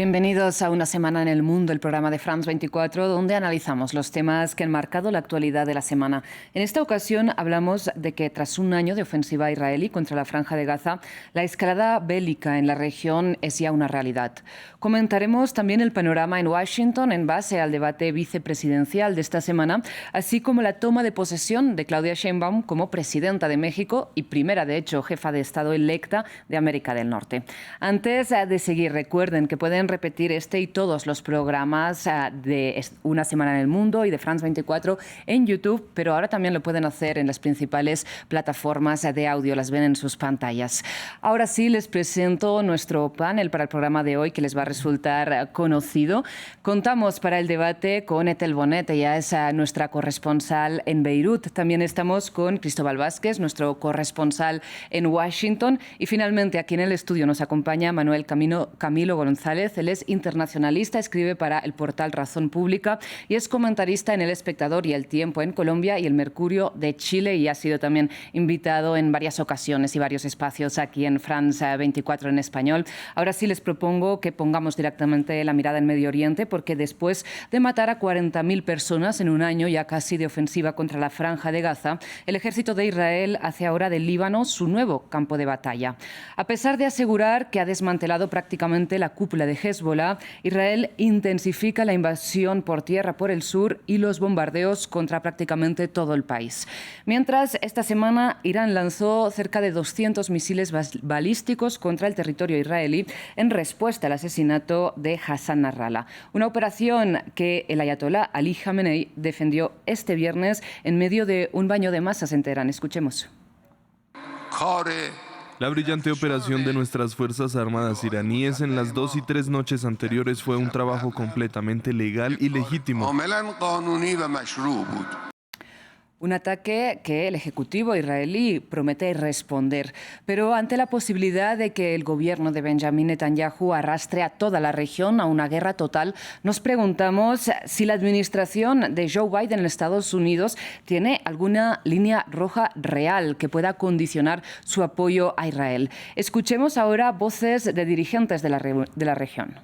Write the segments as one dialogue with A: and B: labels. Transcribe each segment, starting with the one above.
A: Bienvenidos a Una semana en el mundo, el programa de France 24, donde analizamos los temas que han marcado la actualidad de la semana. En esta ocasión hablamos de que tras un año de ofensiva israelí contra la Franja de Gaza, la escalada bélica en la región es ya una realidad. Comentaremos también el panorama en Washington en base al debate vicepresidencial de esta semana, así como la toma de posesión de Claudia Sheinbaum como presidenta de México y primera, de hecho, jefa de Estado electa de América del Norte. Antes de seguir, recuerden que pueden repetir este y todos los programas de Una semana en el mundo y de France 24 en YouTube, pero ahora también lo pueden hacer en las principales plataformas de audio, las ven en sus pantallas. Ahora sí, les presento nuestro panel para el programa de hoy, que les va a resultar conocido. Contamos para el debate con Ethel Bonet, ella es nuestra corresponsal en Beirut. También estamos con Cristóbal Vázquez, nuestro corresponsal en Washington. Y finalmente aquí en el estudio nos acompaña Manuel Camilo González. Él es internacionalista, escribe para el portal Razón Pública y es comentarista en El Espectador y El Tiempo en Colombia y El Mercurio de Chile, y ha sido también invitado en varias ocasiones y varios espacios aquí en France 24 en español. Ahora sí les propongo que pongamos directamente la mirada en Medio Oriente, porque después de matar a 40.000 personas en un año ya casi de ofensiva contra la Franja de Gaza, el ejército de Israel hace ahora del Líbano su nuevo campo de batalla. A pesar de asegurar que ha desmantelado prácticamente la cúpula de Hezbollah, Israel intensifica la invasión por tierra por el sur y los bombardeos contra prácticamente todo el país. Mientras, esta semana Irán lanzó cerca de 200 misiles balísticos contra el territorio israelí en respuesta al asesinato de Hassan Nasrallah, una operación que el ayatolá Ali Khamenei defendió este viernes en medio de un baño de masas en Teherán. Escuchemos.
B: La brillante operación de nuestras Fuerzas Armadas iraníes en las 2 y 3 noches anteriores fue un trabajo completamente legal y legítimo.
A: Un ataque que el Ejecutivo israelí promete responder. Pero ante la posibilidad de que el gobierno de Benjamin Netanyahu arrastre a toda la región a una guerra total, nos preguntamos si la administración de Joe Biden en Estados Unidos tiene alguna línea roja real que pueda condicionar su apoyo a Israel. Escuchemos ahora voces de dirigentes de la región.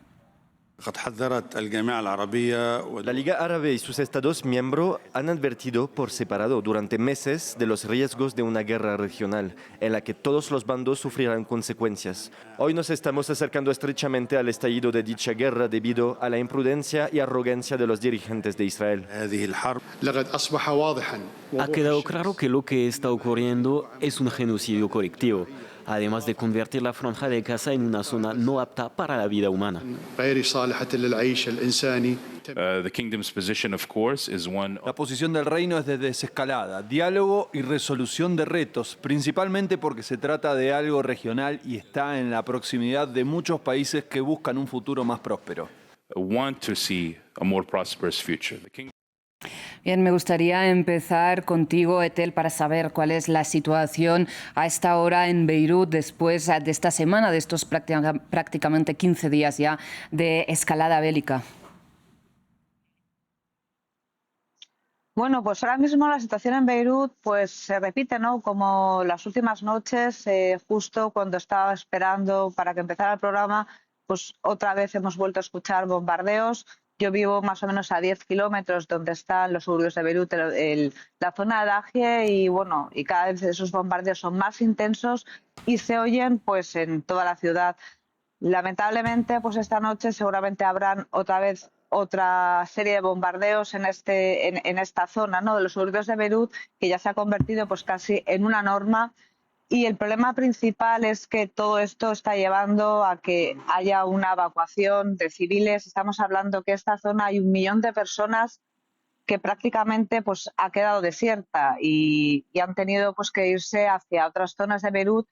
C: La Liga Árabe y sus Estados miembros han advertido por separado durante meses de los riesgos de una guerra regional, en la que todos los bandos sufrirán consecuencias. Hoy nos estamos acercando estrechamente al estallido de dicha guerra debido a la imprudencia y arrogancia de los dirigentes de Israel.
D: Ha quedado claro que lo que está ocurriendo es un genocidio colectivo, además de convertir la Franja de Gaza en una zona no apta para la vida humana.
E: La posición del reino es de desescalada, diálogo y resolución de retos, principalmente porque se trata de algo regional y está en la proximidad de muchos países que buscan un futuro más próspero.
A: Bien, me gustaría empezar contigo, Ethel, para saber cuál es la situación a esta hora en Beirut después de esta semana, de estos prácticamente 15 días ya de escalada bélica.
F: Bueno, pues ahora mismo la situación en Beirut pues se repite, ¿no? Como las últimas noches, justo cuando estaba esperando para que empezara el programa, pues otra vez hemos vuelto a escuchar bombardeos. Yo vivo más o menos a 10 kilómetros donde están los suburbios de Beirut, la zona de Dahie, y bueno, y cada vez esos bombardeos son más intensos y se oyen pues en toda la ciudad. Lamentablemente, pues esta noche seguramente habrán otra vez otra serie de bombardeos en esta zona, ¿no?, de los suburbios de Beirut, que ya se ha convertido pues casi en una norma. Y el problema principal es que todo esto está llevando a que haya una evacuación de civiles. Estamos hablando que en esta zona hay 1 millón de personas que prácticamente pues ha quedado desierta y han tenido pues que irse hacia otras zonas de Beirut,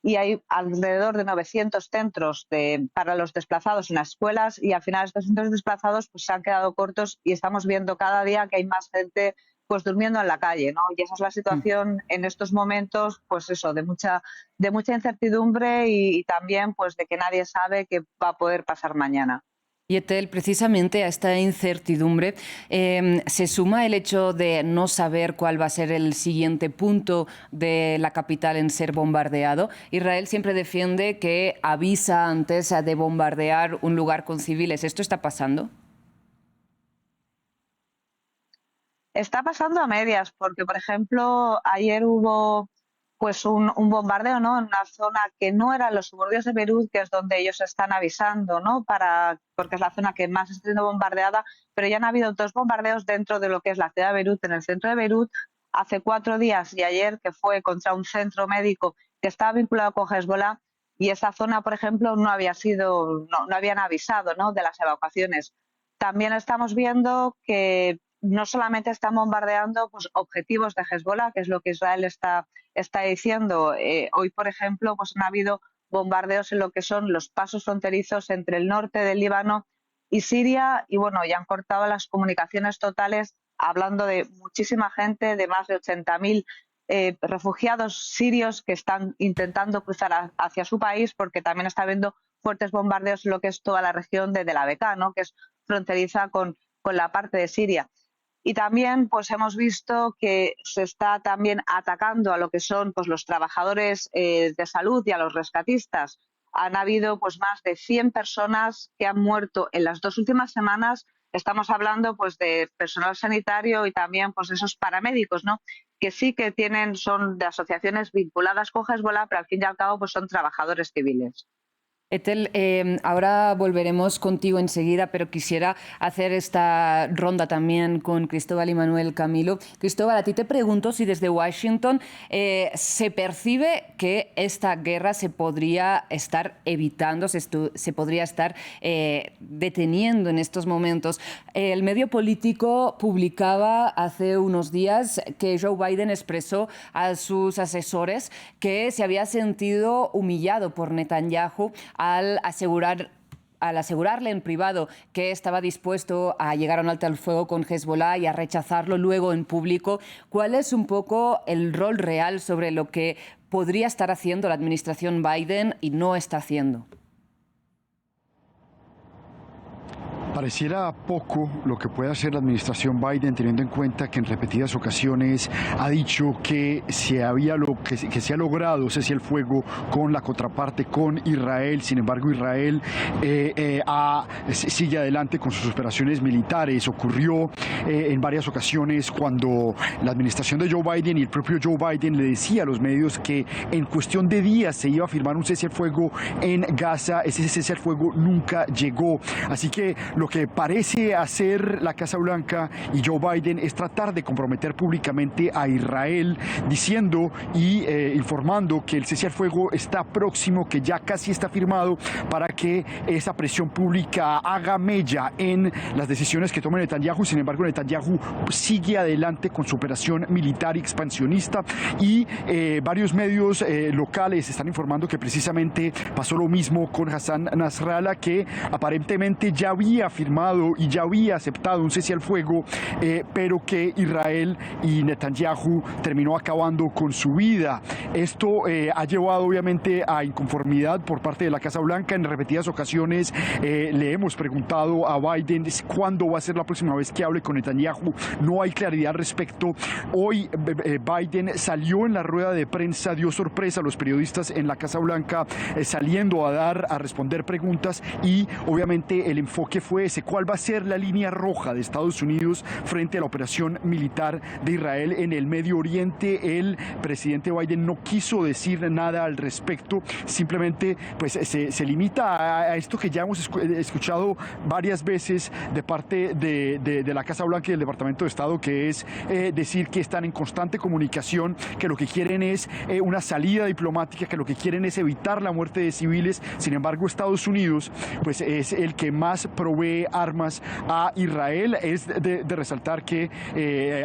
F: y hay alrededor de 900 centros para los desplazados en las escuelas, y al final estos centros desplazados pues se han quedado cortos y estamos viendo cada día que hay más gente pues durmiendo en la calle, ¿no? Y esa es la situación en estos momentos, pues eso, de mucha incertidumbre y también pues de que nadie sabe qué va a poder pasar mañana.
A: Y Etel, precisamente a esta incertidumbre se suma el hecho de no saber cuál va a ser el siguiente punto de la capital en ser bombardeado. Israel siempre defiende que avisa antes de bombardear un lugar con civiles. ¿Esto está pasando?
F: Está pasando a medias, porque, por ejemplo, ayer hubo pues un bombardeo, ¿no?, en una zona que no era los suburbios de Beirut, que es donde ellos están avisando, ¿no?, porque es la zona que más está siendo bombardeada, pero ya han habido 2 bombardeos dentro de lo que es la ciudad de Beirut, en el centro de Beirut, hace 4 días y ayer, que fue contra un centro médico que estaba vinculado con Hezbollah, y esa zona, por ejemplo, no habían avisado, ¿no?, de las evacuaciones. También estamos viendo que no solamente están bombardeando pues, objetivos de Hezbollah, que es lo que Israel está diciendo. Hoy, por ejemplo, pues han habido bombardeos en lo que son los pasos fronterizos entre el norte del Líbano y Siria, y bueno, ya han cortado las comunicaciones totales, hablando de muchísima gente, de más de 80.000 refugiados sirios que están intentando cruzar hacia su país, porque también está habiendo fuertes bombardeos en lo que es toda la región de la Bekaa, ¿no?, que es fronteriza con la parte de Siria. Y también pues hemos visto que se está también atacando a lo que son pues los trabajadores de salud y a los rescatistas. Han habido pues más de 100 personas que han muerto en las 2 últimas semanas. Estamos hablando pues de personal sanitario y también pues esos paramédicos, ¿no?, que sí que son de asociaciones vinculadas con Hezbollah, pero al fin y al cabo pues son trabajadores civiles.
A: Etel, ahora volveremos contigo enseguida, pero quisiera hacer esta ronda también con Cristóbal y Manuel Camilo. Cristóbal, a ti te pregunto si desde Washington se percibe que esta guerra se podría estar evitando, se podría estar deteniendo en estos momentos. El medio político publicaba hace unos días que Joe Biden expresó a sus asesores que se había sentido humillado por Netanyahu al asegurarle en privado que estaba dispuesto a llegar a un alto al fuego con Hezbollah y a rechazarlo luego en público. ¿Cuál es un poco el rol real sobre lo que podría estar haciendo la administración Biden y no está haciendo?
G: Pareciera poco lo que puede hacer la administración Biden, teniendo en cuenta que en repetidas ocasiones ha dicho que se ha logrado cese el fuego con la contraparte, con Israel. Sin embargo, Israel sigue adelante con sus operaciones militares. Ocurrió en varias ocasiones cuando la administración de Joe Biden y el propio Joe Biden le decía a los medios que en cuestión de días se iba a firmar un cese al fuego en Gaza. Ese cese al fuego nunca llegó. Así que lo que parece hacer la Casa Blanca y Joe Biden es tratar de comprometer públicamente a Israel, diciendo y informando que el cese al fuego está próximo, que ya casi está firmado, para que esa presión pública haga mella en las decisiones que tome Netanyahu. Sin embargo, Netanyahu sigue adelante con su operación militar expansionista, y varios medios locales están informando que precisamente pasó lo mismo con Hassan Nasrallah, que aparentemente ya había firmado y ya había aceptado un cese al fuego, pero que Israel y Netanyahu terminó acabando con su vida. Esto ha llevado obviamente a inconformidad por parte de la Casa Blanca. En repetidas ocasiones le hemos preguntado a Biden cuándo va a ser la próxima vez que hable con Netanyahu. No hay claridad al respecto. Hoy Biden salió en la rueda de prensa, dio sorpresa a los periodistas en la Casa Blanca, saliendo a responder preguntas, y obviamente el enfoque fue ese: ¿cuál va a ser la línea roja de Estados Unidos frente a la operación militar de Israel en el Medio Oriente? El presidente Biden no quiso decir nada al respecto, simplemente pues se limita a esto que ya hemos escuchado varias veces de parte de la Casa Blanca y del Departamento de Estado, que es decir que están en constante comunicación, que lo que quieren es una salida diplomática, que lo que quieren es evitar la muerte de civiles. Sin embargo, Estados Unidos pues es el que más provee armas a Israel. Es de resaltar que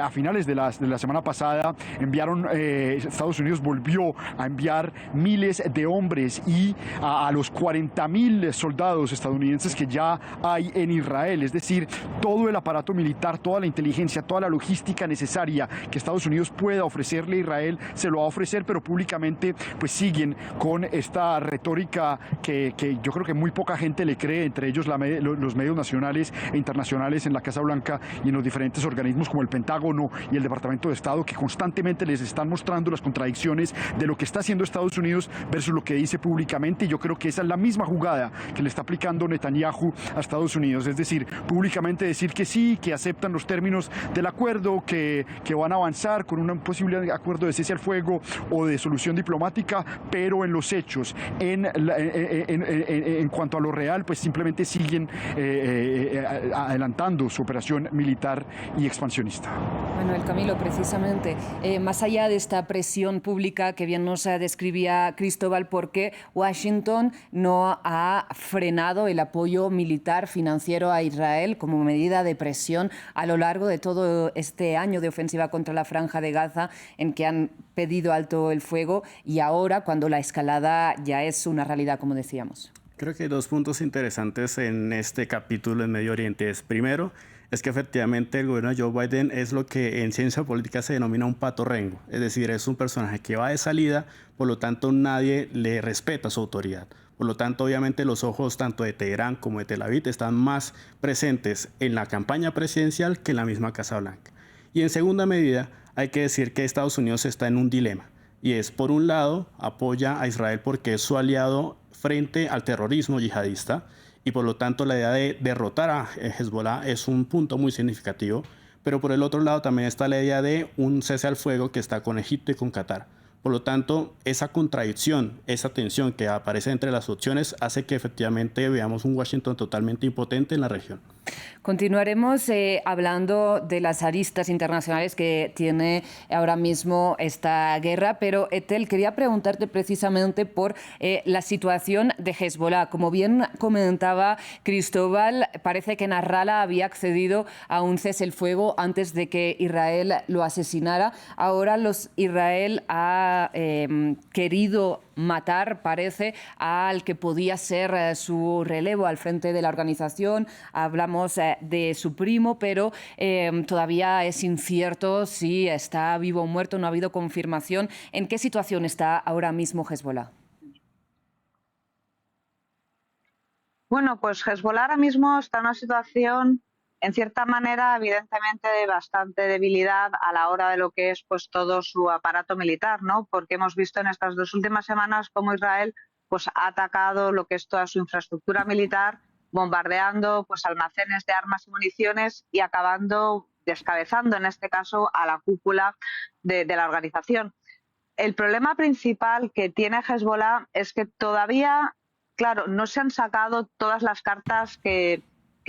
G: a finales de la semana pasada Estados Unidos volvió a enviar miles de hombres y a los 40.000 soldados estadounidenses que ya hay en Israel. Es decir, todo el aparato militar, toda la inteligencia, toda la logística necesaria que Estados Unidos pueda ofrecerle a Israel, se lo va a ofrecer, pero públicamente pues siguen con esta retórica que yo creo que muy poca gente le cree, entre ellos los medios medios nacionales e internacionales, en la Casa Blanca y en los diferentes organismos como el Pentágono y el Departamento de Estado, que constantemente les están mostrando las contradicciones de lo que está haciendo Estados Unidos versus lo que dice públicamente. Y yo creo que esa es la misma jugada que le está aplicando Netanyahu a Estados Unidos, es decir, públicamente decir que sí, que aceptan los términos del acuerdo, que van a avanzar con un posible acuerdo de cese al fuego o de solución diplomática, pero en los hechos, en cuanto a lo real, pues simplemente siguen adelantando su operación militar y expansionista.
A: Manuel Camilo, precisamente, más allá de esta presión pública que bien nos describía Cristóbal, ¿por qué Washington no ha frenado el apoyo militar financiero a Israel como medida de presión a lo largo de todo este año de ofensiva contra la Franja de Gaza, en que han pedido alto el fuego, y ahora cuando la escalada ya es una realidad, como decíamos?
H: Creo que hay dos puntos interesantes en este capítulo en Medio Oriente. Primero, es que efectivamente el gobierno de Joe Biden es lo que en ciencia política se denomina un pato rengo. Es decir, es un personaje que va de salida, por lo tanto nadie le respeta su autoridad. Por lo tanto, obviamente los ojos tanto de Teherán como de Tel Aviv están más presentes en la campaña presidencial que en la misma Casa Blanca. Y en segunda medida, hay que decir que Estados Unidos está en un dilema. Y es, por un lado, apoya a Israel porque es su aliado frente al terrorismo yihadista, y por lo tanto la idea de derrotar a Hezbollah es un punto muy significativo, pero por el otro lado también está la idea de un cese al fuego que está con Egipto y con Qatar. Por lo tanto, esa contradicción, esa tensión que aparece entre las opciones hace que efectivamente veamos un Washington totalmente impotente en la región.
A: Continuaremos hablando de las aristas internacionales que tiene ahora mismo esta guerra, pero Etel, quería preguntarte precisamente por la situación de Hezbollah. Como bien comentaba Cristóbal, parece que Nasrallah había accedido a un cese el fuego antes de que Israel lo asesinara. Ahora Israel ha querido matar, parece, al que podía ser su relevo al frente de la organización. Hablamos de su primo, pero todavía es incierto si está vivo o muerto, no ha habido confirmación. ¿En qué situación está ahora mismo Hezbollah?
F: Bueno, pues Hezbollah ahora mismo está en una situación, en cierta manera, evidentemente de bastante debilidad a la hora de lo que es pues todo su aparato militar, ¿no? Porque hemos visto en estas 2 últimas semanas cómo Israel pues ha atacado lo que es toda su infraestructura militar, bombardeando pues almacenes de armas y municiones y acabando descabezando, en este caso, a la cúpula de la organización. El problema principal que tiene Hezbollah es que todavía, claro, no se han sacado todas las cartas que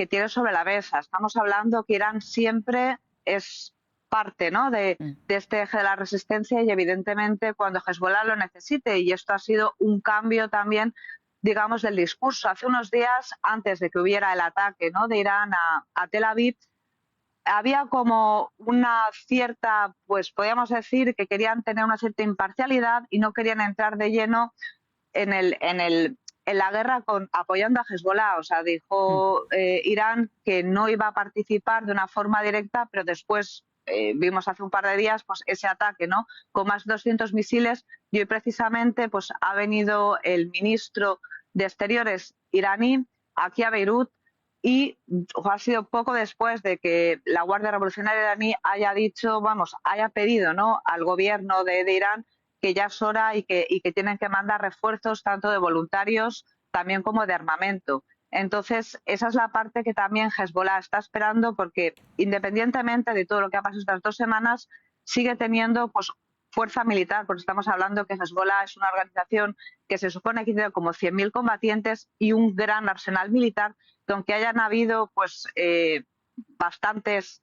F: tiene sobre la mesa. Estamos hablando que Irán siempre es parte, ¿no?, de este eje de la resistencia, y evidentemente cuando Hezbollah lo necesite, y esto ha sido un cambio también, digamos, del discurso. Hace unos días, antes de que hubiera el ataque, ¿no?, de Irán a Tel Aviv, había como una cierta, pues podríamos decir que querían tener una cierta imparcialidad y no querían entrar de lleno en la guerra apoyando a Hezbollah. O sea, dijo Irán que no iba a participar de una forma directa, pero después vimos hace un par de días pues ese ataque, ¿no?, con más de 200 misiles, y hoy precisamente pues ha venido el ministro de Exteriores iraní aquí a Beirut, y ha sido poco después de que la Guardia Revolucionaria iraní haya pedido, ¿no?, al gobierno de Irán que ya es hora y que tienen que mandar refuerzos tanto de voluntarios también como de armamento. Entonces, esa es la parte que también Hezbollah está esperando, porque independientemente de todo lo que ha pasado estas 2 semanas, sigue teniendo pues fuerza militar, porque estamos hablando que Hezbollah es una organización que se supone que tiene como 100.000 combatientes y un gran arsenal militar, que aunque hayan habido pues bastantes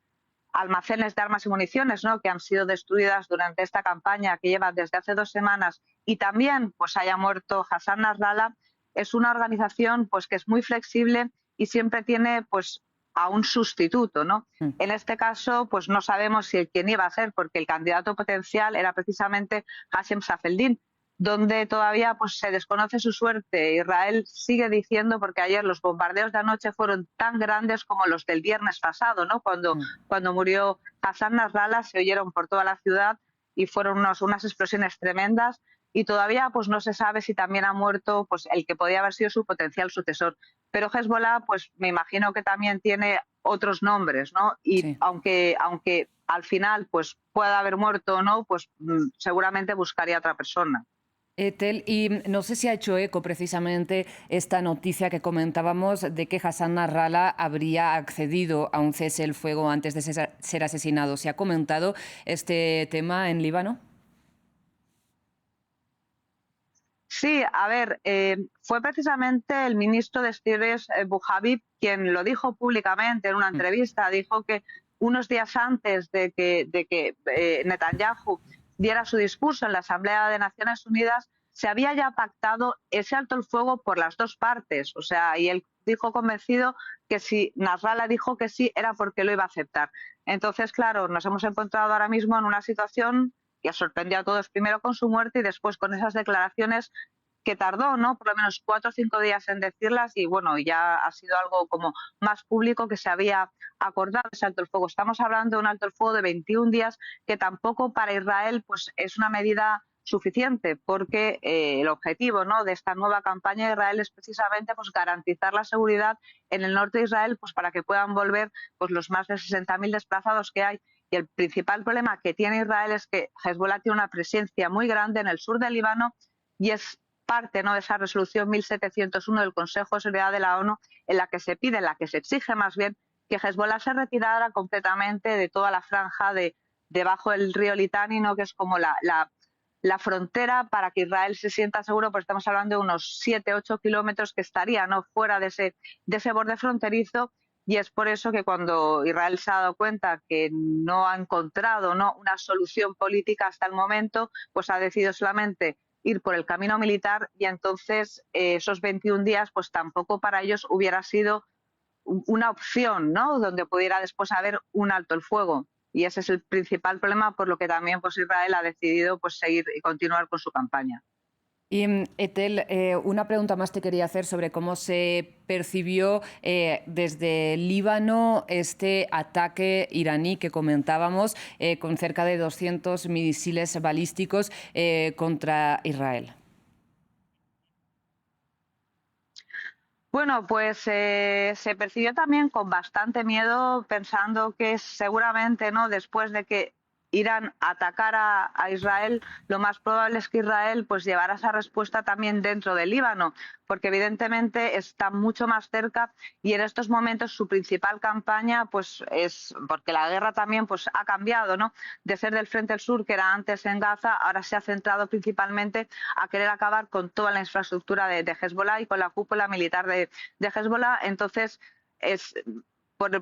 F: almacenes de armas y municiones, ¿no?, que han sido destruidas durante esta campaña que lleva desde hace 2 semanas, y también pues haya muerto Hassan Nasrallah, es una organización pues que es muy flexible y siempre tiene pues a un sustituto, ¿no? En este caso pues no sabemos quién iba a ser, porque el candidato potencial era precisamente Hashem Safeddin, donde todavía pues se desconoce su suerte. Israel sigue diciendo, porque ayer los bombardeos de anoche fueron tan grandes como los del viernes pasado, ¿no?, cuando murió Hassan Nasrallah, se oyeron por toda la ciudad y fueron unas explosiones tremendas, y todavía pues no se sabe si también ha muerto pues el que podía haber sido su potencial sucesor. pero Hezbollah, pues me imagino que también tiene otros nombres, ¿no? Y
A: Sí.
F: aunque al final pues pueda haber muerto o no, pues seguramente buscaría a otra persona.
A: Etel, y no sé si ha hecho eco precisamente esta noticia que comentábamos de que Hassan Nasrallah habría accedido a un cese el fuego antes de ser asesinado. ¿Se ha comentado este tema en Líbano?
F: Sí, a ver, fue precisamente el ministro de Exteriores, Buhabib, quien lo dijo públicamente en una entrevista. Dijo que unos días antes de que Netanyahu diera su discurso en la Asamblea de Naciones Unidas, se había ya pactado ese alto el fuego por las dos partes. O sea, y él dijo convencido que si Nasrallah dijo que sí, era porque lo iba a aceptar. Entonces, claro, nos hemos encontrado ahora mismo en una situación que sorprendió a todos, primero con su muerte y después con esas declaraciones que tardó, ¿no?, por lo menos 4 o 5 días en decirlas, y bueno, ya ha sido algo como más público que se había acordado ese alto el fuego. Estamos hablando de un alto el fuego de 21 días que tampoco para Israel pues es una medida suficiente, porque el objetivo, ¿no?, de esta nueva campaña de Israel es precisamente pues garantizar la seguridad en el norte de Israel, pues para que puedan volver pues los más de 60.000 desplazados que hay. Y el principal problema que tiene Israel es que Hezbollah tiene una presencia muy grande en el sur del Líbano y es parte, ¿no?, de esa resolución 1701 del Consejo de Seguridad de la ONU, en la que se pide, en la que se exige más bien, que Hezbollah se retirara completamente de toda la franja debajo del río Litani, ¿no?, que es como la frontera para que Israel se sienta seguro, pues estamos hablando de unos 7-8 kilómetros que estaría, ¿no?, fuera de ese borde fronterizo. Y es por eso que cuando Israel se ha dado cuenta que no ha encontrado, ¿no?, una solución política hasta el momento, pues ha decidido solamente ir por el camino militar, y entonces esos 21 días pues tampoco para ellos hubiera sido una opción, ¿no?, donde pudiera después haber un alto el fuego. Y ese es el principal problema por lo que también pues Israel ha decidido pues seguir y continuar con su campaña.
A: Y Etel, una pregunta más te quería hacer sobre cómo se percibió desde Líbano este ataque iraní que comentábamos con cerca de 200 misiles balísticos contra Israel.
F: Bueno, pues se percibió también con bastante miedo, pensando que seguramente, ¿no?, después de que Irán atacara a Israel, lo más probable es que Israel pues llevara esa respuesta también dentro del Líbano, porque evidentemente está mucho más cerca, y en estos momentos su principal campaña pues es, porque la guerra también pues ha cambiado, ¿no?, de ser del Frente del Sur, que era antes en Gaza, ahora se ha centrado principalmente a querer acabar con toda la infraestructura de Hezbollah y con la cúpula militar de Hezbollah. Entonces es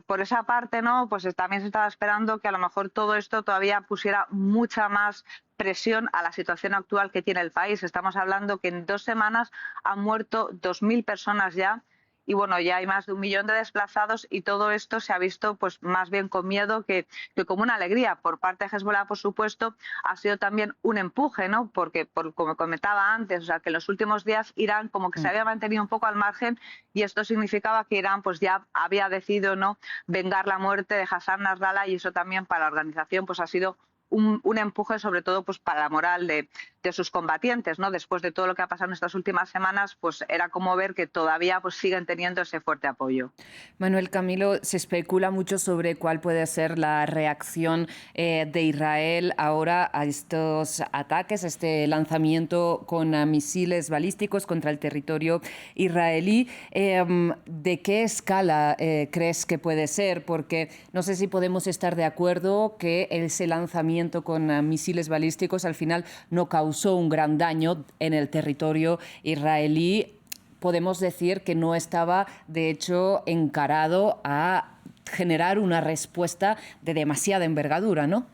F: por esa parte, ¿no?, pues también se estaba esperando que a lo mejor todo esto todavía pusiera mucha más presión a la situación actual que tiene el país. Estamos hablando que en 2 semanas han muerto 2.000 personas ya, y bueno, ya hay más de 1 millón de desplazados, y todo esto se ha visto pues más bien con miedo que como una alegría. Por parte de Hezbollah, por supuesto, ha sido también un empuje, ¿no?, porque como comentaba antes, o sea, que en los últimos días Irán como que se había mantenido un poco al margen, y esto significaba que Irán pues ya había decidido, ¿no?, vengar la muerte de Hassan Nasrallah, y eso también para la organización pues ha sido un empuje, sobre todo pues para la moral de sus combatientes, ¿no? Después de todo lo que ha pasado en estas últimas semanas, pues era como ver que todavía pues siguen teniendo ese fuerte apoyo.
A: Manuel, Camilo, se especula mucho sobre cuál puede ser la reacción de Israel ahora a estos ataques, este lanzamiento con misiles balísticos contra el territorio israelí. ¿De qué escala crees que puede ser? Porque no sé si podemos estar de acuerdo que ese lanzamiento con misiles balísticos al final no causó un gran daño en el territorio israelí. Podemos decir que no estaba, de hecho, encarado a generar una respuesta de demasiada envergadura, ¿no?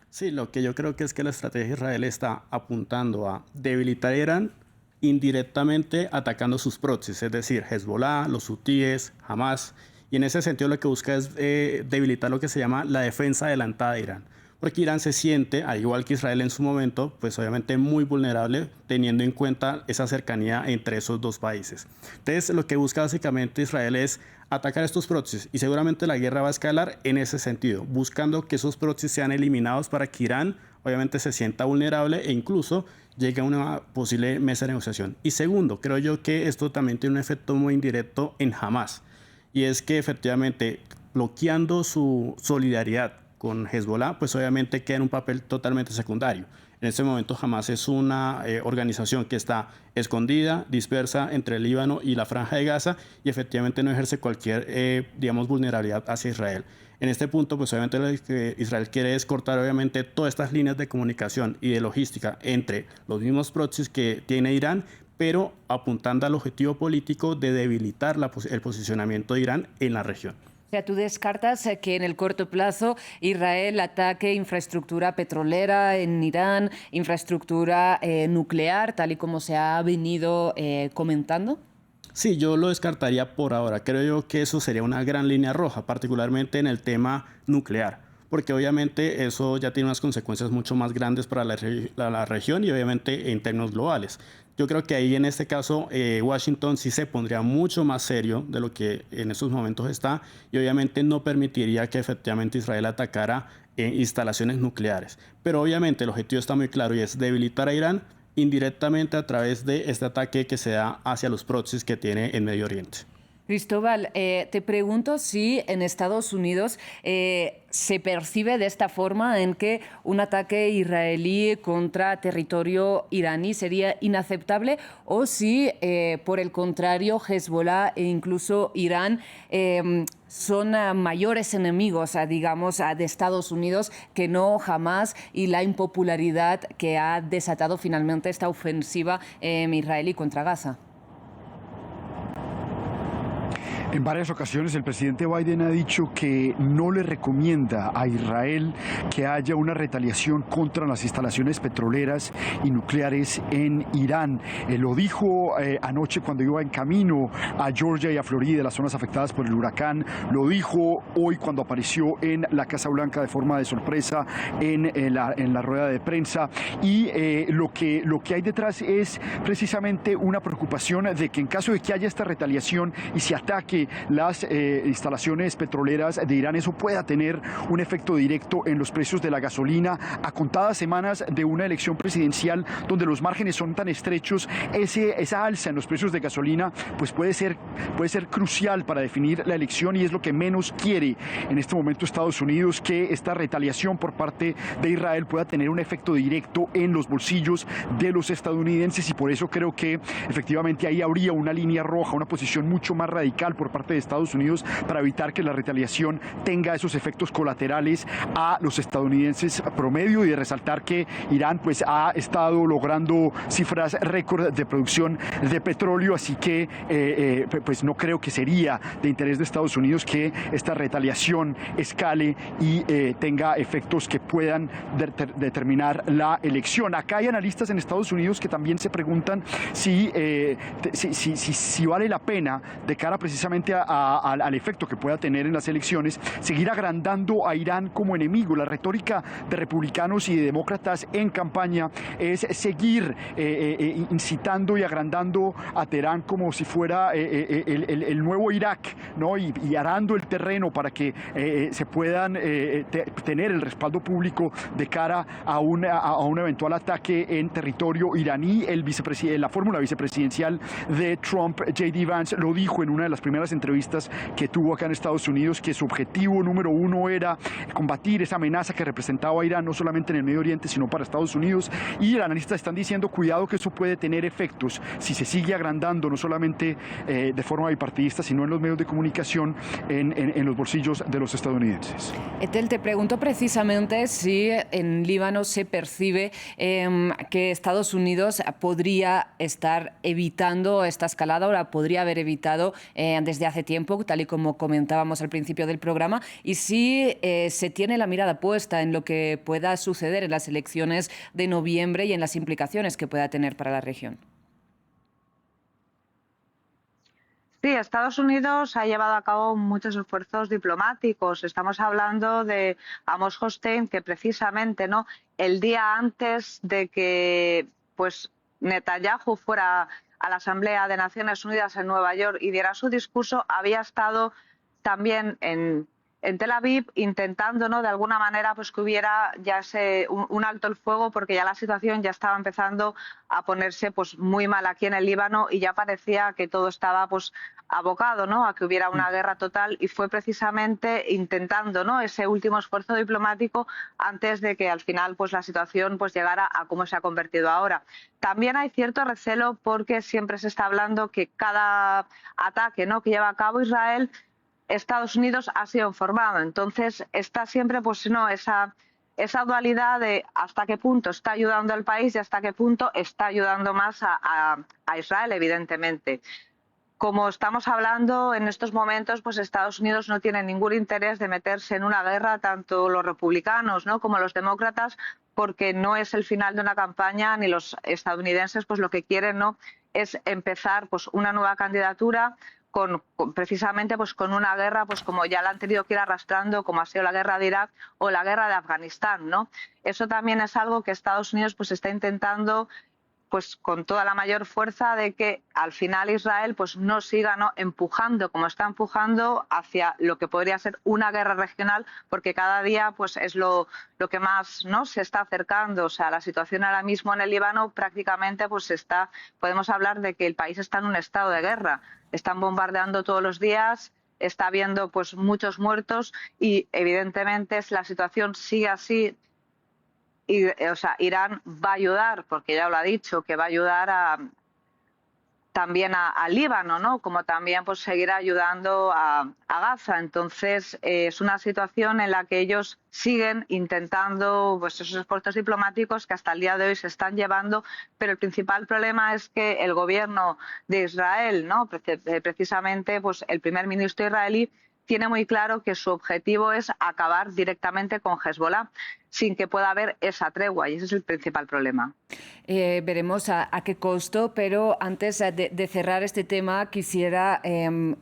H: Sí, lo que yo creo que es que la estrategia de Israel está apuntando a debilitar a Irán indirectamente atacando sus proxies, es decir, Hezbollah, los hutíes, Hamas, y en ese sentido lo que busca es debilitar lo que se llama la defensa adelantada de Irán. Porque Irán se siente, al igual que Israel en su momento, pues obviamente muy vulnerable, teniendo en cuenta esa cercanía entre esos dos países. Entonces, lo que busca básicamente Israel es atacar estos proxies, y seguramente la guerra va a escalar en ese sentido, buscando que esos proxies sean eliminados para que Irán obviamente se sienta vulnerable e incluso llegue a una posible mesa de negociación. Y segundo, creo yo que esto también tiene un efecto muy indirecto en Hamas, y es que efectivamente bloqueando su solidaridad con Hezbollah, pues obviamente queda en un papel totalmente secundario. En este momento Hamas es una organización que está escondida, dispersa entre el Líbano y la Franja de Gaza, y efectivamente no ejerce cualquier, digamos, vulnerabilidad hacia Israel. En este punto, pues obviamente lo que Israel quiere es cortar obviamente todas estas líneas de comunicación y de logística entre los mismos proxies que tiene Irán, pero apuntando al objetivo político de debilitar el posicionamiento de Irán en la región.
A: O sea, ¿tú descartas que en el corto plazo Israel ataque infraestructura petrolera en Irán, infraestructura nuclear, tal y como se ha venido comentando?
H: Sí, yo lo descartaría por ahora. Creo yo que eso sería una gran línea roja, particularmente en el tema nuclear, porque obviamente eso ya tiene unas consecuencias mucho más grandes para la región y obviamente en términos globales. Yo creo que ahí en este caso Washington sí se pondría mucho más serio de lo que en estos momentos está, y obviamente no permitiría que efectivamente Israel atacara instalaciones nucleares. Pero obviamente el objetivo está muy claro, y es debilitar a Irán indirectamente a través de este ataque que se da hacia los proxies que tiene en Medio Oriente.
A: Cristóbal, te pregunto si en Estados Unidos se percibe de esta forma, en que un ataque israelí contra territorio iraní sería inaceptable, o si, por el contrario, Hezbollah e incluso Irán son mayores enemigos, digamos, de Estados Unidos que no Hamas y la impopularidad que ha desatado finalmente esta ofensiva israelí contra Gaza.
G: En varias ocasiones el presidente Biden ha dicho que no le recomienda a Israel que haya una retaliación contra las instalaciones petroleras y nucleares en Irán. Lo dijo anoche cuando iba en camino a Georgia y a Florida, las zonas afectadas por el huracán. Lo dijo hoy cuando apareció en la Casa Blanca de forma de sorpresa en la rueda de prensa. Y lo que hay detrás es precisamente una preocupación de que en caso de que haya esta retaliación y se ataque las instalaciones petroleras de Irán, eso pueda tener un efecto directo en los precios de la gasolina. A contadas semanas de una elección presidencial donde los márgenes son tan estrechos, esa alza en los precios de gasolina pues puede ser crucial para definir la elección, y es lo que menos quiere en este momento Estados Unidos, que esta retaliación por parte de Israel pueda tener un efecto directo en los bolsillos de los estadounidenses. Y por eso creo que efectivamente ahí habría una línea roja, una posición mucho más radical por parte de Estados Unidos para evitar que la retaliación tenga esos efectos colaterales a los estadounidenses promedio, y de resaltar que Irán pues ha estado logrando cifras récord de producción de petróleo, así que pues no creo que sería de interés de Estados Unidos que esta retaliación escale y tenga efectos que puedan determinar la elección. Acá hay analistas en Estados Unidos que también se preguntan si vale la pena, de cara precisamente al efecto que pueda tener en las elecciones, seguir agrandando a Irán como enemigo. La retórica de republicanos y de demócratas en campaña es seguir incitando y agrandando a Teherán como si fuera el nuevo Irak, ¿no? y arando el terreno para que se puedan tener el respaldo público de cara a un eventual ataque en territorio iraní. La fórmula vicepresidencial de Trump, J.D. Vance, lo dijo en una de las primeras entrevistas que tuvo acá en Estados Unidos, que su objetivo número uno era combatir esa amenaza que representaba a Irán, no solamente en el Medio Oriente, sino para Estados Unidos. Y los analistas están diciendo, cuidado, que eso puede tener efectos si se sigue agrandando, no solamente de forma bipartidista, sino en los medios de comunicación, en los bolsillos de los estadounidenses.
A: Etel, te pregunto precisamente si en Líbano se percibe que Estados Unidos podría estar evitando esta escalada, o la podría haber evitado desde hace tiempo, tal y como comentábamos al principio del programa, y si se tiene la mirada puesta en lo que pueda suceder en las elecciones de noviembre y en las implicaciones que pueda tener para la región.
F: Sí, Estados Unidos ha llevado a cabo muchos esfuerzos diplomáticos. Estamos hablando de Amos Hochstein, que precisamente, ¿no?, el día antes de que pues Netanyahu fuera a la Asamblea de Naciones Unidas en Nueva York y diera su discurso, había estado también en en Tel Aviv, intentando, ¿no?, de alguna manera pues que hubiera ya un alto el fuego, porque ya la situación ya estaba empezando a ponerse pues muy mal aquí en el Líbano y ya parecía que todo estaba pues abocado, ¿no?, a que hubiera una guerra total, y fue precisamente intentando, ¿no?, ese último esfuerzo diplomático antes de que al final pues la situación pues llegara a cómo se ha convertido ahora. También hay cierto recelo porque siempre se está hablando que cada ataque, ¿no?, que lleva a cabo Israel, Estados Unidos ha sido informado. Entonces está siempre pues no esa dualidad de hasta qué punto está ayudando al país y hasta qué punto está ayudando más a Israel, evidentemente. Como estamos hablando en estos momentos, pues Estados Unidos no tiene ningún interés de meterse en una guerra, tanto los republicanos, ¿no?, como los demócratas, porque no es el final de una campaña, ni los estadounidenses pues lo que quieren, ¿no?, es empezar pues una nueva candidatura precisamente pues con una guerra pues como ya la han tenido que ir arrastrando, como ha sido la guerra de Irak o la guerra de Afganistán, ¿no? Eso también es algo que Estados Unidos pues está intentando pues con toda la mayor fuerza de que al final Israel pues no siga, ¿no?, empujando como está empujando hacia lo que podría ser una guerra regional, porque cada día pues es lo que más, ¿no?, se está acercando. O sea, la situación ahora mismo en el Líbano prácticamente pues podemos hablar de que el país está en un estado de guerra. Están bombardeando todos los días, está habiendo pues muchos muertos y evidentemente si la situación sigue así, o sea, Irán va a ayudar, porque ya lo ha dicho, que va a ayudar también al Líbano, ¿no?, como también pues seguir ayudando a Gaza. Entonces es una situación en la que ellos siguen intentando pues esos esfuerzos diplomáticos que hasta el día de hoy se están llevando, pero el principal problema es que el gobierno de Israel, ¿no?, precisamente pues el primer ministro israelí tiene muy claro que su objetivo es acabar directamente con Hezbollah, sin que pueda haber esa tregua, y ese es el principal problema.
A: Veremos a qué costo, pero antes de cerrar este tema quisiera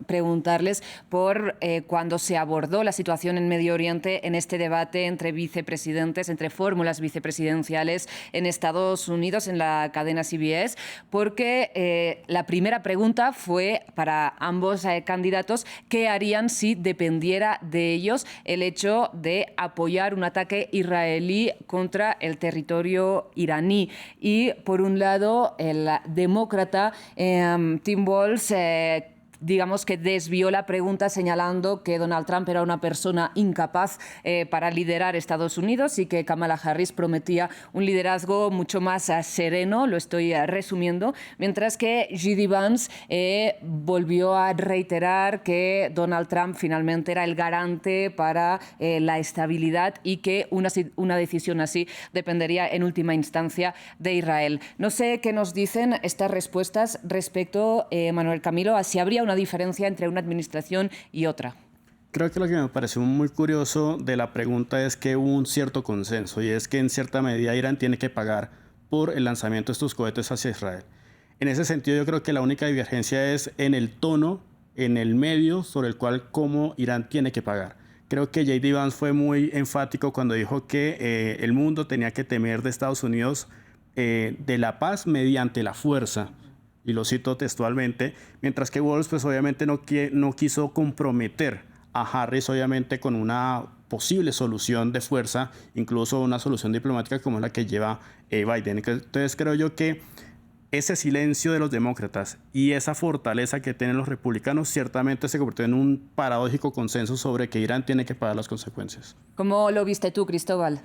A: preguntarles por cuando se abordó la situación en Medio Oriente en este debate entre vicepresidentes, entre fórmulas vicepresidenciales en Estados Unidos, en la cadena CBS, porque la primera pregunta fue para ambos candidatos qué harían si dependiera de ellos el hecho de apoyar un ataque israelí contra el territorio iraní. Y por un lado, el demócrata Tim Walz digamos que desvió la pregunta señalando que Donald Trump era una persona incapaz para liderar Estados Unidos y que Kamala Harris prometía un liderazgo mucho más sereno, lo estoy resumiendo, mientras que J.D. Vance volvió a reiterar que Donald Trump finalmente era el garante para la estabilidad y que una decisión así dependería en última instancia de Israel. No sé qué nos dicen estas respuestas respecto, Manuel Camilo, a si habría una diferencia entre una administración y otra.
H: Creo que lo que me pareció muy curioso de la pregunta es que hubo un cierto consenso, y es que en cierta medida Irán tiene que pagar por el lanzamiento de estos cohetes hacia Israel. En ese sentido, yo creo que la única divergencia es en el tono, en el medio sobre el cual cómo Irán tiene que pagar. Creo que J.D. Vance fue muy enfático cuando dijo que el mundo tenía que temer de Estados Unidos de la paz mediante la fuerza. Y lo cito textualmente, mientras que Walz pues obviamente no quiso comprometer a Harris obviamente con una posible solución de fuerza, incluso una solución diplomática como la que lleva Biden. Entonces creo yo que ese silencio de los demócratas y esa fortaleza que tienen los republicanos ciertamente se convirtió en un paradójico consenso sobre que Irán tiene que pagar las consecuencias.
A: ¿Cómo lo viste tú, Cristóbal?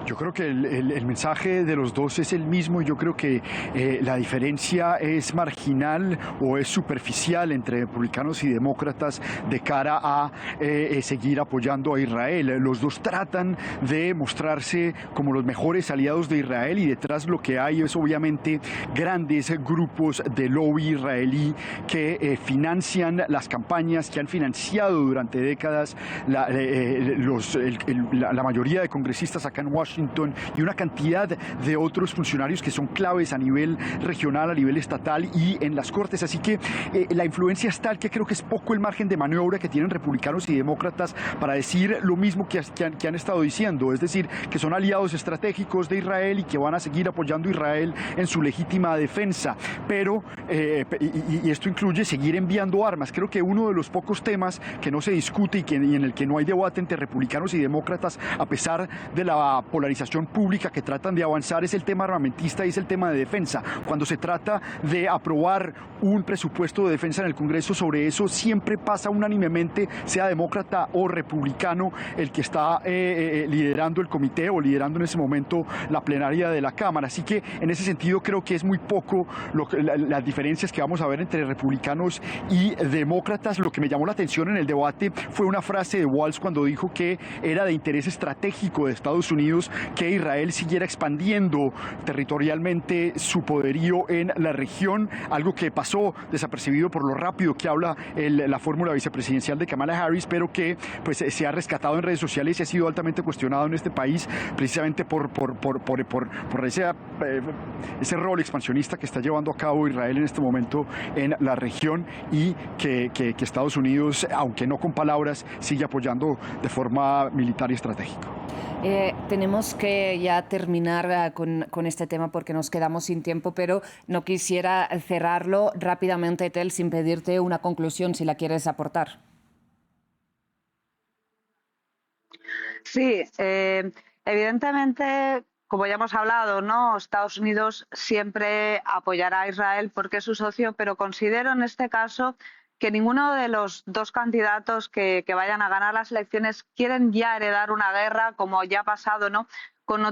G: Yo creo que el mensaje de los dos es el mismo, y yo creo que la diferencia es marginal o es superficial entre republicanos y demócratas de cara a seguir apoyando a Israel. Los dos tratan de mostrarse como los mejores aliados de Israel, y detrás lo que hay es obviamente grandes grupos de lobby israelí que financian las campañas, que han financiado durante décadas la mayoría de congresistas acá en Washington, Clinton y una cantidad de otros funcionarios que son claves a nivel regional, a nivel estatal y en las cortes. Así que la influencia es tal que creo que es poco el margen de maniobra que tienen republicanos y demócratas para decir lo mismo que han estado diciendo, es decir, que son aliados estratégicos de Israel y que van a seguir apoyando a Israel en su legítima defensa. Pero, y esto incluye seguir enviando armas. Creo que uno de los pocos temas que no se discute y en el que no hay debate entre republicanos y demócratas, a pesar de la polarización pública que tratan de avanzar, es el tema armamentista y es el tema de defensa. Cuando se trata de aprobar un presupuesto de defensa en el Congreso, sobre eso siempre pasa unánimemente, sea demócrata o republicano, el que está liderando el comité o liderando en ese momento la plenaria de la Cámara. Así que en ese sentido creo que es muy poco las diferencias que vamos a ver entre republicanos y demócratas. Lo que me llamó la atención en el debate fue una frase de Walz cuando dijo que era de interés estratégico de Estados Unidos que Israel siguiera expandiendo territorialmente su poderío en la región, algo que pasó desapercibido por lo rápido que habla la fórmula vicepresidencial de Kamala Harris, pero que pues se ha rescatado en redes sociales y ha sido altamente cuestionado en este país precisamente por ese rol expansionista que está llevando a cabo Israel en este momento en la región y que Estados Unidos, aunque no con palabras, sigue apoyando de forma militar y estratégica.
A: Tenemos que ya terminar con este tema porque nos quedamos sin tiempo, pero no quisiera cerrarlo rápidamente, Etel, sin pedirte una conclusión, si la quieres aportar.
F: Sí, evidentemente, como ya hemos hablado, ¿no? Estados Unidos siempre apoyará a Israel porque es su socio, pero considero en este caso que ninguno de los dos candidatos que vayan a ganar las elecciones quieren ya heredar una guerra, como ya ha pasado, ¿no? En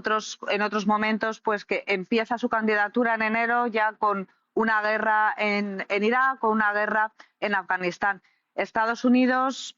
F: otros momentos, pues que empieza su candidatura en enero ya con una guerra en Irak o una guerra en Afganistán. Estados Unidos,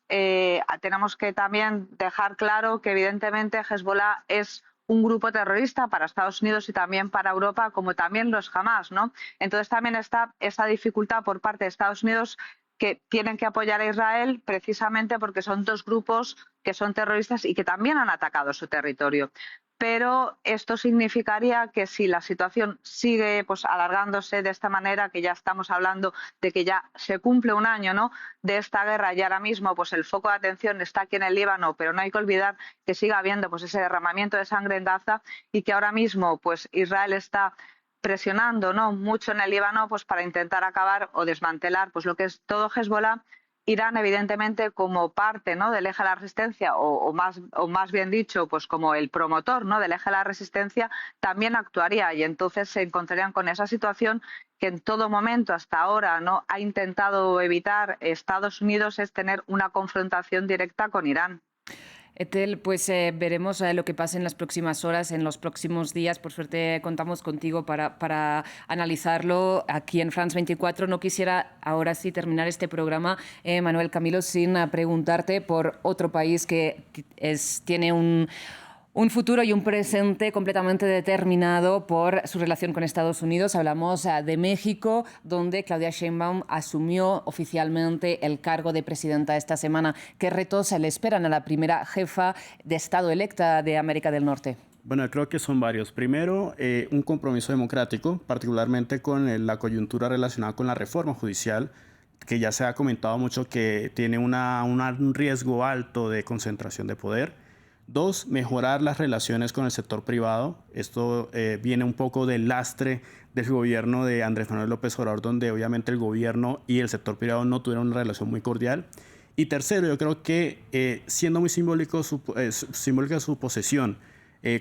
F: tenemos que también dejar claro que evidentemente Hezbollah es un grupo terrorista para Estados Unidos y también para Europa, como también los Hamas, ¿no? Entonces también está esa dificultad por parte de Estados Unidos, que tienen que apoyar a Israel precisamente porque son dos grupos que son terroristas y que también han atacado su territorio. Pero esto significaría que si la situación sigue pues alargándose de esta manera, que ya estamos hablando de que ya se cumple un año, ¿no?, de esta guerra, y ahora mismo pues el foco de atención está aquí en el Líbano, pero no hay que olvidar que sigue habiendo pues ese derramamiento de sangre en Gaza y que ahora mismo pues Israel está presionando, ¿no?, mucho en el Líbano pues para intentar acabar o desmantelar pues lo que es todo Hezbollah. Irán, evidentemente, como parte, ¿no?, del eje de la resistencia, o más bien dicho, pues como el promotor, ¿no?, del eje de la resistencia, también actuaría, y entonces se encontrarían con esa situación que en todo momento hasta ahora no ha intentado evitar Estados Unidos, es tener una confrontación directa con Irán.
A: Etel, pues veremos lo que pasa en las próximas horas, en los próximos días. Por suerte contamos contigo para analizarlo aquí en France 24. No quisiera ahora sí terminar este programa, Manuel Camilo, sin preguntarte por otro país que tiene un futuro y un presente completamente determinado por su relación con Estados Unidos. Hablamos de México, donde Claudia Sheinbaum asumió oficialmente el cargo de presidenta esta semana. ¿Qué retos le esperan a la primera jefa de Estado electa de América del Norte?
H: Bueno, creo que son varios. Primero, un compromiso democrático, particularmente con la coyuntura relacionada con la reforma judicial, que ya se ha comentado mucho que tiene un riesgo alto de concentración de poder. Dos, mejorar las relaciones con el sector privado. Esto viene un poco del lastre del gobierno de Andrés Manuel López Obrador, donde obviamente el gobierno y el sector privado no tuvieron una relación muy cordial. Y tercero, yo creo que siendo muy simbólica su posesión,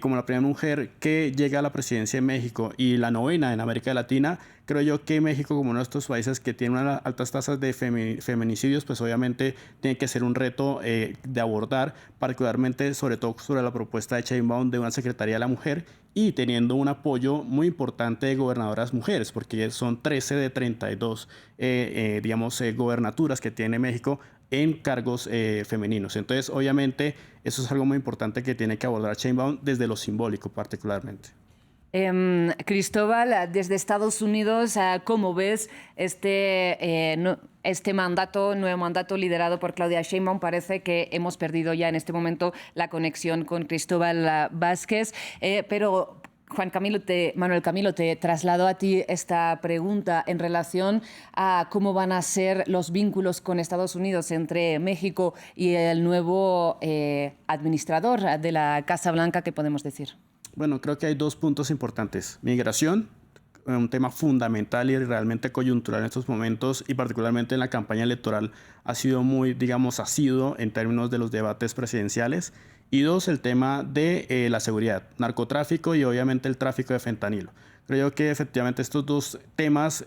H: como la primera mujer que llega a la presidencia de México y la novena en América Latina, creo yo que México, como uno de estos países que tiene unas altas tasas de feminicidios, pues obviamente tiene que ser un reto de abordar, particularmente sobre todo sobre la propuesta de Sheinbaum de una Secretaría de la Mujer y teniendo un apoyo muy importante de gobernadoras mujeres, porque son 13 de 32 gobernaturas que tiene México en cargos femeninos. Entonces, obviamente, eso es algo muy importante que tiene que abordar Sheinbaum desde lo simbólico particularmente.
A: Cristóbal, desde Estados Unidos, ¿cómo ves este nuevo mandato liderado por Claudia Sheinbaum? Parece que hemos perdido ya en este momento la conexión con Cristóbal Vázquez, pero Manuel Camilo, te traslado a ti esta pregunta en relación a cómo van a ser los vínculos con Estados Unidos entre México y el nuevo administrador de la Casa Blanca. ¿Qué podemos decir?
H: Bueno, creo que hay dos puntos importantes. Migración, un tema fundamental y realmente coyuntural en estos momentos, y particularmente en la campaña electoral ha sido muy, digamos, asiduo en términos de los debates presidenciales. Y dos, el tema de la seguridad, narcotráfico y obviamente el tráfico de fentanilo. Creo que efectivamente estos dos temas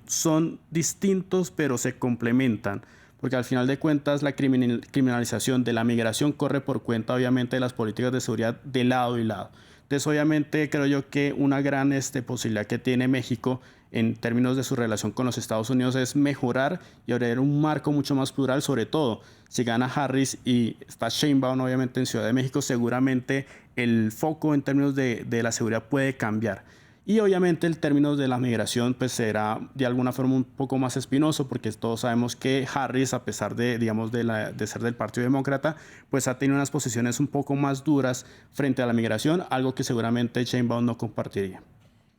H: son distintos, pero se complementan, porque al final de cuentas la criminalización de la migración corre por cuenta obviamente de las políticas de seguridad de lado y lado. Entonces obviamente creo yo que una gran posibilidad que tiene México en términos de su relación con los Estados Unidos es mejorar y abrir un marco mucho más plural, sobre todo si gana Harris y está Sheinbaum obviamente en Ciudad de México, seguramente el foco en términos de la seguridad puede cambiar. Y obviamente el término de la migración pues será de alguna forma un poco más espinoso, porque todos sabemos que Harris, a pesar de, digamos, de ser del Partido Demócrata, pues ha tenido unas posiciones un poco más duras frente a la migración, algo que seguramente Sheinbaum no compartiría.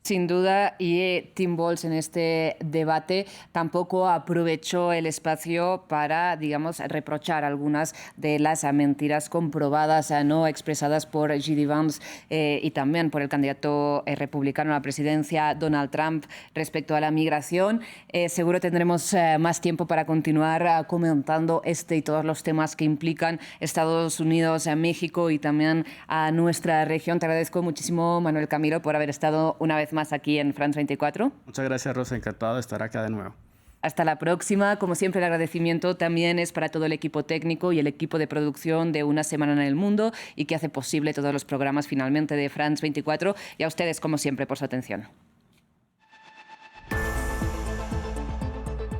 A: Sin duda, y Tim Walz en este debate tampoco aprovechó el espacio para, digamos, reprochar algunas de las mentiras comprobadas, no expresadas por J.D. Vance y también por el candidato republicano a la presidencia, Donald Trump, respecto a la migración. Seguro tendremos más tiempo para continuar comentando este y todos los temas que implican Estados Unidos, México y también a nuestra región. Te agradezco muchísimo, Manuel Camilo, por haber estado una vez más aquí en France 24.
H: Muchas gracias, Rosa. Encantado de estar acá de nuevo.
A: Hasta la próxima. Como siempre, el agradecimiento también es para todo el equipo técnico y el equipo de producción de Una Semana en el Mundo y que hace posible todos los programas finalmente de France 24, y a ustedes, como siempre, por su atención.